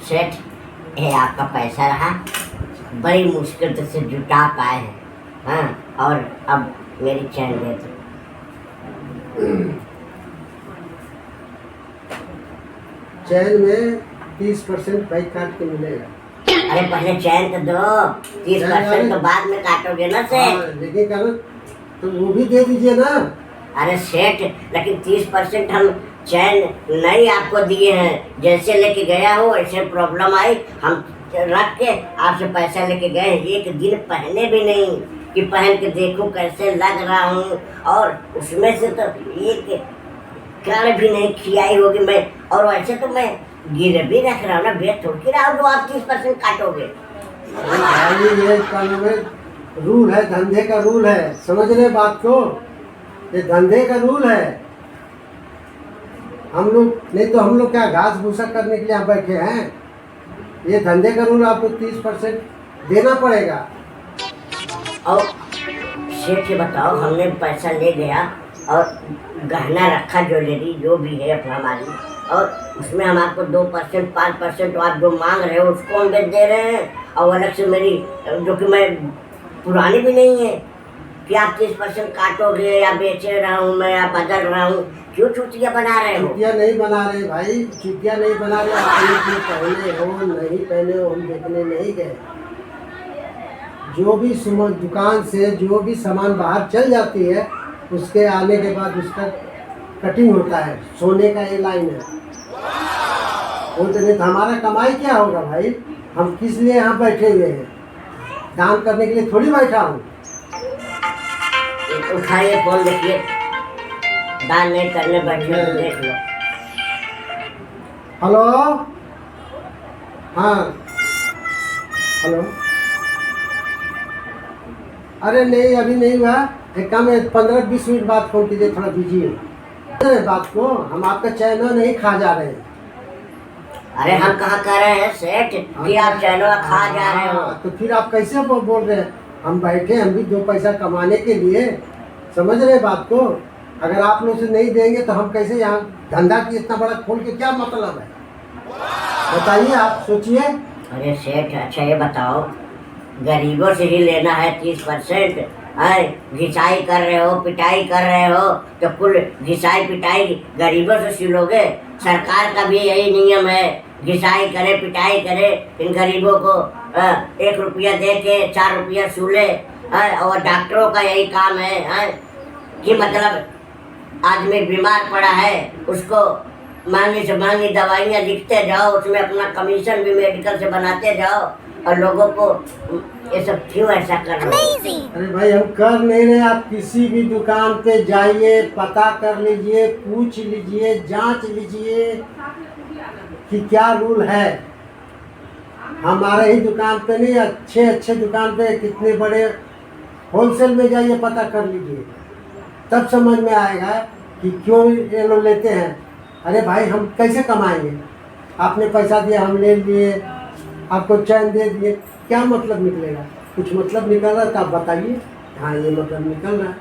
सेठ, ये आपका पैसा रहा, बड़ी मुश्किल से जुटा पाए हैं। हाँ, और अब मेरी चैन दे दो। चैन में 30% बाइक काट के मिलेगा। अरे पहले चैन तो दो, 30% तो बाद में काटोगे ना सेठ। लेकिन करो तो वो भी दे दीजिए ना। अरे सेठ, लेकिन 30% हम चैन नहीं आपको दिए हैं। जैसे लेके गया हो ऐसे प्रॉब्लम आई, हम रख के आपसे पैसा लेके गए। एक दिन पहने भी नहीं कि पहन के देखूं कैसे लग रहा हूँ, और उसमें से तो एक कण भी नहीं खिलाई होगी मैं। और वैसे तो मैं गिरवी रख रहा हूँ ना, बेच थोड़ी रहा हूँ जो आप 30% काटोगे। ये कानून रूल है, धंधे का रूल है, समझ रहे बात को? ये धंधे का रूल है। हम लोग नहीं तो हम लोग क्या घास भूसा करने के लिए यहाँ बैठे हैं? ये धंधे का रूल, आपको 30% देना पड़ेगा। और सेठ ये बताओ, हमने पैसा ले गया और गहना रखा, ज्वेलरी जो भी है अपना हमारी, और उसमें हम आपको 2%, 5% आप जो मांग रहे हो उसको हम बेच दे रहे हैं। और अलग से मेरी, जो कि मैं पुरानी भी नहीं है, कि आप 30% काटोगे या बेच रहा हूँ मैं या बदल रहा हूँ। क्यों चुतिया बना रहे हो? चुतिया नहीं बना रहे भाई, चुतिया नहीं बना रहे। आप पहने हो नहीं पहने हो हम देखने नहीं गए। जो भी दुकान से जो भी सामान बाहर चल जाती है, उसके आने के बाद उसका कटिंग होता है। सोने का ये लाइन है। वो तो नहीं, हमारा कमाई क्या होगा भाई? हम किस लिए यहाँ बैठे हुए हैं? दान करने के लिए थोड़ी बैठा हूँ। उठाइए फोन, देखिए, दान नहीं करने बैठे हो, देख लो। हेलो, हाँ हेलो। अरे नहीं, अभी नहीं हुआ। एक काम है, 15-20 मिनट बाद फोन कीजिए, थोड़ा बिजी है। बात को हम आपका चैनल नहीं खा जा रहे हैं। अरे हम कहाँ कर रहे हैं सेठ कि आप चैनल खा जा रहे हो? तो फिर आप कैसे बोल रहे हैं? हम बैठे, हम भी 2 पैसा कमाने के लिए, समझ रहे बात को? अगर आप लोग से नहीं देंगे तो हम कैसे? यहाँ धंधा की इतना बड़ा खोल के क्या मतलब है, बताइए, आप सोचिए। अरे सेठ, अच्छा ये बताओ, गरीबों से ही लेना है 30%? है, घिसाई कर रहे हो, पिटाई कर रहे हो, तो कुल घिसाई पिटाई गरीबों से सिलोगे? सरकार का भी यही नियम है, घिसाई करे पिटाई करे, इन गरीबों को 1 रुपया दे के 4 रुपया सूले। और डॉक्टरों का यही काम है कि मतलब आदमी बीमार पड़ा है, उसको महंगी से महंगी दवाइयाँ लिखते जाओ, उसमें अपना कमीशन भी मेडिकल से बनाते जाओ, और लोगों को ये सब क्यों ऐसा कर रहे हो? अरे भाई, हम कर नहीं रहे। आप किसी भी दुकान पे जाइए, पता कर लीजिए, पूछ लीजिए, जांच लीजिए कि क्या रूल है। हमारे ही दुकान पे नहीं, अच्छे अच्छे दुकान पे, कितने बड़े होलसेल में जाइए, पता कर लीजिए, तब समझ में आएगा कि क्यों ये लोग लेते हैं। अरे भाई, हम कैसे कमाएंगे? आपने पैसा दिया, हम ले लिए, आपको चैन दे दिए, क्या मतलब निकलेगा? कुछ मतलब निकल रहा तो आप बताइए। हाँ, ये मतलब निकल रहा है।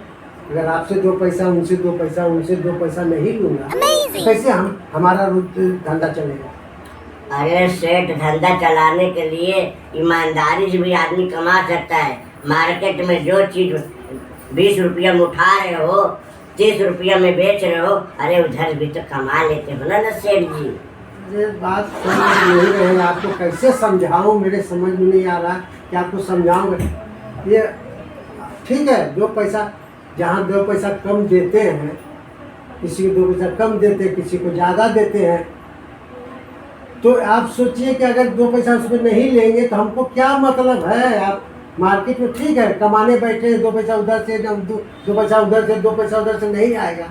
अगर आपसे 2 पैसा, उनसे 2 पैसा, उनसे 2 पैसा नहीं लूँगा, कैसे हमारा धंधा चलेगा? अरे सेठ, धंधा चलाने के लिए ईमानदारी से भी आदमी कमा सकता है। मार्केट में जो चीज 20 रुपया में उठा रहे हो, 30 रुपया में बेच रहे हो, अरे उधर भी तो कमा लेते हो ना सेठ जी। ये बात समझ नहीं रहे, आपको कैसे समझाऊं? मेरे समझ में नहीं आ रहा कि आपको समझाऊंगा। ये ठीक है, 2 पैसा, जहाँ 2 पैसा कम देते हैं, किसी को 2 पैसा कम देते हैं, किसी को ज़्यादा देते हैं, तो आप सोचिए कि अगर 2 पैसा उसमें नहीं लेंगे तो हमको क्या मतलब है? आप मार्केट में ठीक है कमाने बैठे, 2 पैसा उधर से, 2 पैसा उधर से, 2 पैसा उधर से नहीं आएगा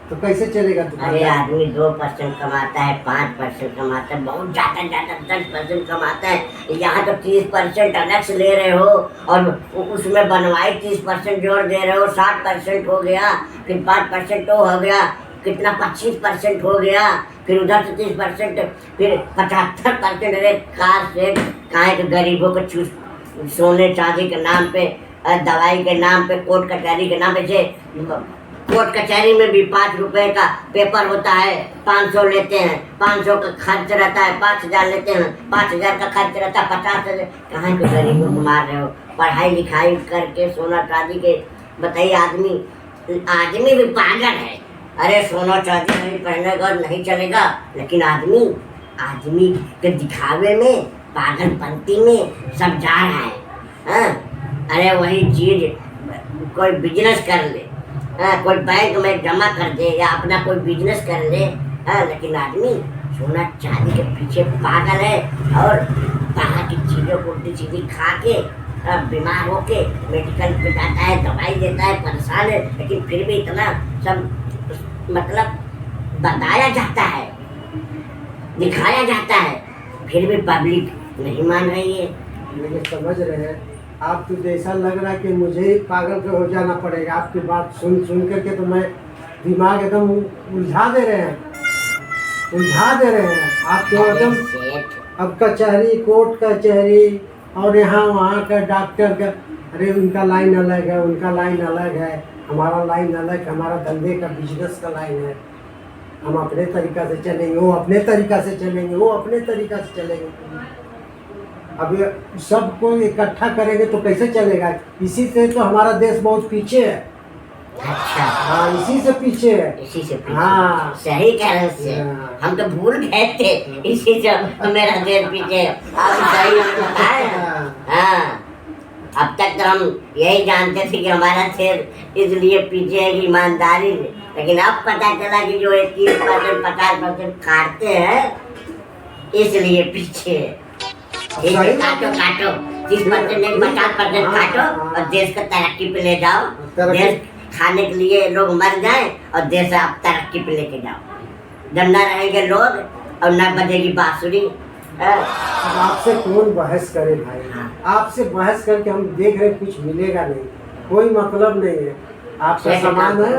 तो कैसे चलेगा? अरे आदमी 2% कमाता है, 5% कमाता है, बहुत ज़्यादा 10% कमाता है। यहाँ तो 30% अलग से ले रहे हो, और उसमें बनवाई 30% जोड़ दे रहे हो, 60% हो गया, फिर 5% तो हो गया, कितना 25% हो गया, फिर उधर से 30%, फिर 75%। अरे कार से कहाँ के गरीबों को सोने चांदी के नाम पे, दवाई के नाम पे, कोर्ट कचहरी के नाम पे से कोर्ट कचहरी में भी 5 रुपए का पेपर होता है, 500 लेते हैं, 500 का खर्च रहता है, 5000 लेते हैं, 5000 का खर्च रहता है, 50,000। कहाँ के गरीबों को मार रहे हो? पढ़ाई लिखाई करके सोना चांदी के, बताइए आदमी भी पागल है। अरे सोना चांदी नहीं पहनेगा नहीं चलेगा, लेकिन आदमी के दिखावे में, पागलपंती में सब जा रहा है। हाँ? अरे वही चीज कोई बिजनेस कर ले, कोई बैंक में जमा कर दे या अपना कोई बिजनेस कर ले, लेकिन आदमी सोना चांदी के पीछे पागल है और बाहर की चीजों को उल्टी सीधी खा के बीमार होके मेडिकल पे जाता है, दवाई देता है, परेशान है। लेकिन फिर भी इतना सब मतलब बताया जाता है, दिखाया जाता है, फिर भी पब्लिक नहीं मान रही है। लेकिन समझ रहे हैं आप, तो जैसा लग रहा है कि मुझे ही पागल हो जाना पड़ेगा। आपकी बात सुन करके तो मैं दिमाग एकदम उलझा दे रहे हैं आप तो एकदम। अब कचहरी, कोर्ट कचहरी और यहाँ वहाँ का डॉक्टर का, अरे उनका लाइन अलग है, उनका लाइन अलग है, हमारा लाइन अलग है, हमारा धंधे का बिजनेस का लाइन है। हम अपने तरीका से चलेंगे, वो अपने तरीका से चलेंगे, वो अपने तरीका से चलेंगे। अब सबको इकट्ठा करेंगे तो कैसे चलेगा? इसी से तो हमारा देश बहुत पीछे है। अच्छा, हाँ, इसी से पीछे है। इसी से पीछे। हाँ, सही कह रहे से। हाँ। हम तो भूल गए थे, इसी से मेरा देश पीछे। अब सही बताया। हाँ, अब तक तो हम यही जानते थे कि हमारा देश इसलिए पीछे है कि ईमानदारी से, लेकिन अब पता चला कि जो 30% 50% काटते हैं इसलिए पीछे है। काटो 30% नहीं 50% काटो और देश को तरक्की पे ले जाओ। देश खाने के लिए लोग मर जाएं और देश आप तरक्की पे लेके जाओ। जब न रहेंगे लोग और न बजेगी बांसुरी। अब आपसे कौन बहस करे भाई? आपसे बहस करके हम देख रहे कुछ मिलेगा नहीं, कोई मतलब नहीं है। आपका सामान है,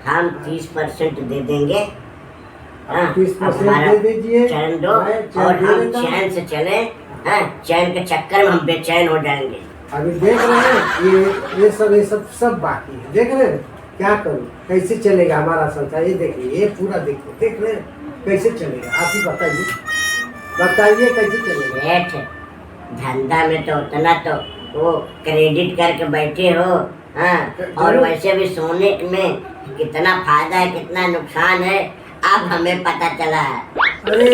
हम 30% दे देंगे। 30% दे दीजिए, चैन दो और हम चैन से चले। चैन के चक्कर में हम बेचैन हो जाएंगे। अभी देख रहे हैं ये सब बाकी है। देख रहे हैं क्या करूं, कैसे चलेगा हमारा संसार? ये देखिए, ये पूरा देखिए, देख रहे हैं कैसे चलेगा? आप ही बताइए कैसे चलेगा? धंधा में तो उतना तो वो क्रेडिट करके बैठे हो। और वैसे भी सोने में कितना फायदा है कितना नुकसान है अब हमें पता चला है। अरे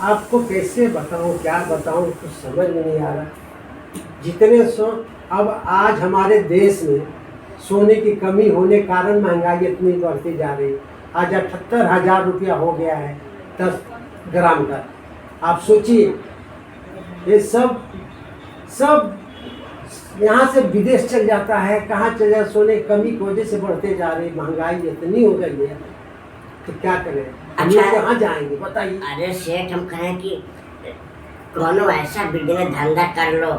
आपको कैसे बताऊं, क्या बताऊं, कुछ समझ में नहीं आ रहा। जितने अब आज हमारे देश में सोने की कमी होने कारण महंगाई इतनी बढ़ती जा रही है। आज 78,000 रुपया हो गया है 10 ग्राम का। आप सोचिए, ये सब यहाँ से विदेश चल जाता है, कहाँ चल जाए? सोने की कमी की वजह से बढ़ते जा रही, महंगाई इतनी हो गई है, तो क्या करें? अच्छा, कहाँ जाएंगे बताइए? अरे सेठ, हम कहें कि कोनो ऐसा बिजनेस धंधा कर लो,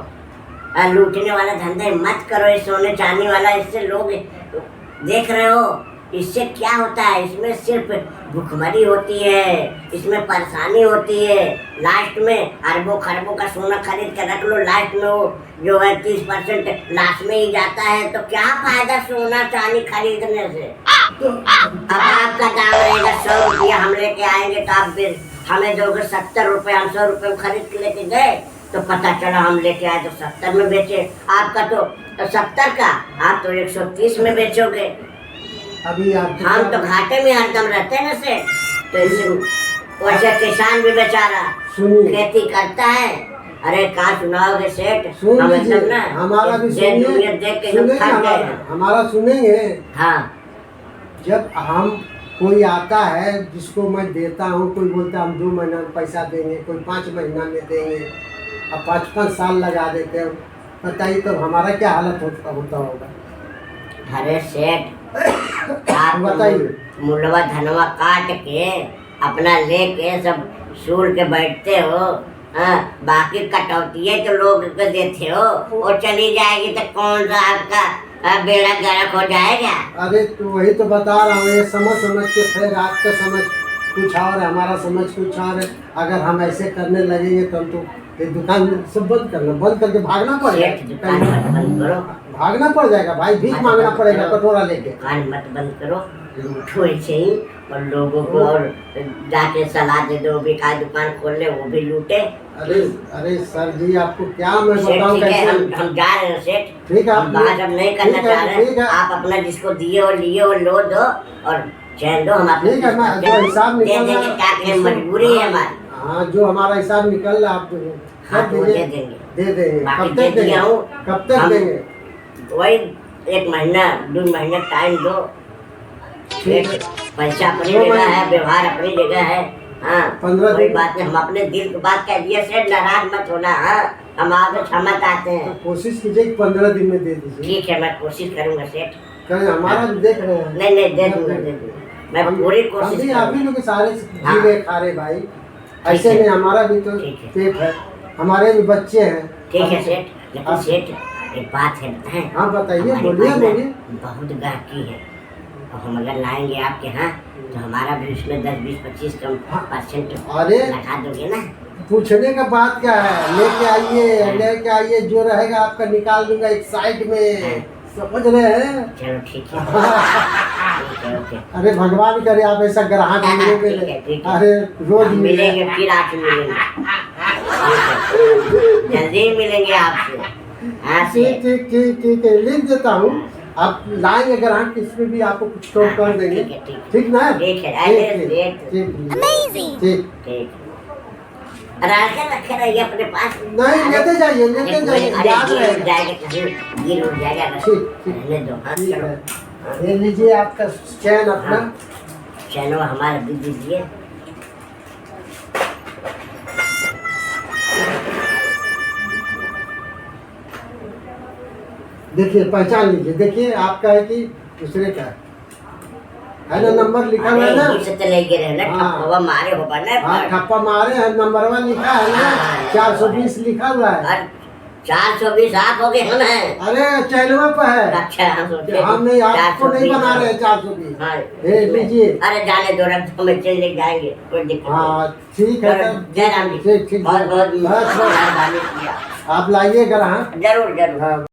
लूटने वाला धंधा मत करो। ये सोने चांदी वाला, इससे लोग देख रहे हो, इससे क्या होता है? इसमें सिर्फ भुखमरी होती है, इसमें परेशानी होती है। लास्ट में अरबों खरबों का सोना खरीद कर रख लो, लास्ट में वो जो है 30% लास्ट में ही जाता है। तो क्या फायदा सोना चांदी खरीदने से? अब आपका दाम रहेगा 100 रुपया, हम लेके आएंगे तो आप फिर हमें दोगे 70 रुपये। हम 100 रुपये में खरीद के लेके गए तो पता चला हम लेके आए तो 70 में बेचे। आपका तो 70 का, आप तो 130 में बेचोगे। अभी हम तो घाटे में हरदम रहते हैं ना से। तो इसे वैसे किसान भी बेचारा खेती करता है। अरे कहाँ सुनाओगे सेठ? हमारा भी सुनिए, देख के हमारा सुनेंगे। हाँ, जब हम कोई आता है जिसको मैं देता हूँ, कोई बोलता है हम 2 महीना में पैसा देंगे, कोई 5 महीना में देंगे, अब 5-5 साल लगा देते हैं। बताइए तो हमारा क्या हालत होता होगा? अरे सेठ, आप बताइए, मुलवा धनवा काट के अपना लेके सब सूल के बैठते हो। बाकी कटौती तो लोग को देते हो, वो चली जाएगी तो कौन सा आपका बेड़ा गर्क हो जाएगा? अरे तो वही तो बता रहा हूँ, ये समझ के फिर आपका समझ कुछ और है, हमारा समझ कुछ और है। अगर हम ऐसे करने लगेंगे तो हम तो ये दुकान सब बंद करना, बंद करके भागना सेठ पड़ेगा। दुकान मत बंद करो, भागना पड़ जाएगा भाई, भीख मत मांगना बंद पड़ेगा करो। कटोरा लेके। दुकान मत बंद करो, लूटो ऐसे ही और लोगों को और जाके सलाह दे दो भी का दुकान खोल ले, वो भी लूटे। अरे अरे सर जी, आपको क्या मैं सेठ बताऊं ठीक है, कैसे। हम जा रहे हैं सेठ, ठीक है, हम बात अब नहीं करना ठीक है, चाह रहे ठीक है। आप अपना जिसको दिए हो लिए हो लो दो और चैन दो, हम अपने ठीक है, मैं जो हिसाब दे निकल देंगे, क्या कहें, मजबूरी है हमारी। हाँ, जो हमारा हिसाब निकल रहा आप हाँ कर तो वो दीजिए, दे देंगे, दे देंगे। बाकी कब दे तक देंगे? दिया हूँ। कब तक हम- देंगे? वही 1 महीना 2 महीना टाइम दो, ठीक है। पैसा अपनी 2 जगह महीने- है, व्यवहार अपनी जगह है। हाँ 15 कोई दिन- बात नहीं, हम अपने दिल की बात कह दिए सेठ, नाराज मत होना। हाँ हम आपसे क्षमा चाहते तो हैं। कोशिश कीजिए कि 15 दिन में दे दीजिए। ठीक है, मैं कोशिश करूंगा सेठ। कहीं हमारा भी देख रहे हैं। नहीं नहीं, दे दूंगा दे दूंगा, मैं पूरी हम कोशिश भी आप ही करूंगा। लोग के सारे हाँ। जीवे खा रहे भाई, ऐसे है। नहीं, हमारा भी तो ठीक है। पेट है, हमारे भी बच्चे हैं। ठीक है सेठ, लेकिन आप- सेठ एक बात है बताएं। हाँ बताइए, हमारे बोलिए पास ना बोलिए। बहुत गाहकी है, और हम अगर लाएंगे आपके यहाँ तो हमारा भी उसमें 10 20 25 कम हाँ। परसेंट अरे लगा दोगे ना। पूछने का बात क्या है, लेके आइए, जो रहेगा आपका निकाल दूंगा एक साइड में, समझ रहे हैं। चलो ठीक है, ठीक है, ओके। अरे भगवान करे आप ऐसा ग्राहक हाँ, मिले ठीक है, मेरे। ठीक है। अरे रोज हम मिलेंगे, फिर आपसे मिलेंगे, ठीक है, जल्दी ही मिलेंगे आपसे। हाँ ठीक सेठ, ठीक ठीक ठीक है, लिख देता हूँ। आप लाएंगे ग्राहक, इसमें भी आपको कुछ कम कर देंगे। ठीक है, ठीक है। ठीक ना? ठीक है, ठीक अरे सेठ, ठीक ठीक। ठीक। राशन रखे रहिए अपने पास। नहीं, लेते जाइए, लेते जाइए, अरे याद गिर रहेगा। जाएगा कहीं, गिर उड़ जाएगा ना। ठीक ठीक रहने दो, हाँ ठीक चलो। है। ये लीजिए आपका चैन अपना। हाँ, चलो हमारा भी दीजिए। देखिए, पहचान लीजिए, देखिए आपका है कि दूसरे का है ना, नंबर लिखा हुआ है ना। अरे, से ले गिरे ना, हाँ। ठप्पा मारे हो बने हाँ, ठप्पा मारे हैं, नंबरवा लिखा है ना, हाँ। 420 लिखा हुआ है। 420 आप हो गए हम हैं। अरे चैनवा पर है। अच्छा हम सोचे हम नहीं, आपको नहीं 420 बना रहे हैं 420। हाँ ये लीजिए। अरे जाने दो, रख तो हम चल ले जाएंगे, कोई दिक्कत नहीं। हाँ ठीक है चलो, तब। जय राम जी, ठीक ठीक, बहुत बहुत बस, बस। मेहरबानी किया। आप लाइए ग्राहक। जरूर जरूर। हाँ।